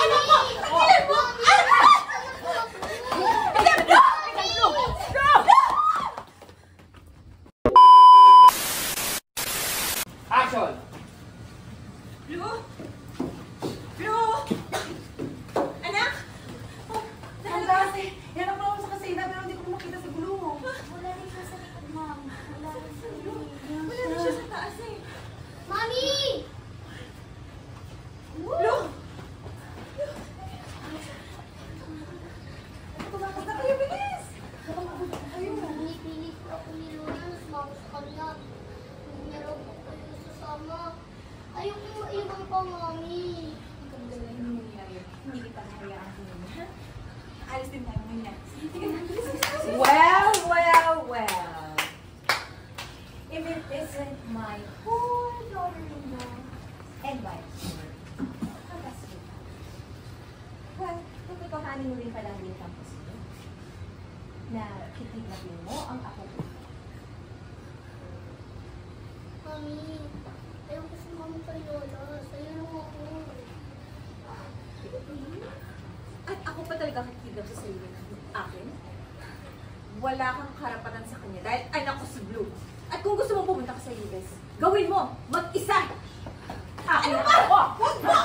Anak mo! Tigilan mo! Action! Blue? Blue? Anak? Oh, Ang kasi, yan ako naman sa kasina pero hindi ko makita si Blue. Wala rin siya sa likod, ma'am. Wala rin sa likod. wala na siya sa taas eh. Mami! Blue? Tumakas na kayo, bilis! Pinipilit ko ako ni Lola na sumama sa kanya. Hindi niya raw po kayo sasama. Ayoko maiwan pa, Mami. Hindi kita hayaan ko yun, ha? Alis din tayo ngayon. Sige na, bilis. Well, well, well. If it isn't my poor daughter-in-law and wife, how does it? Well, tututuhanin mo rin pala yung campus mo na kidnapin mo ang ako ko. Mami, ayoko sumama kay Lola. Sa'yo lang ako. At ako pa talaga kakidap sa sarili ng akin? Wala kang karapatan sa kanya dahil anak ko si Blue. At kung gusto mo pumunta ka sa US, gawin mo! Mag-isa! Akin na ako! Huwag mo!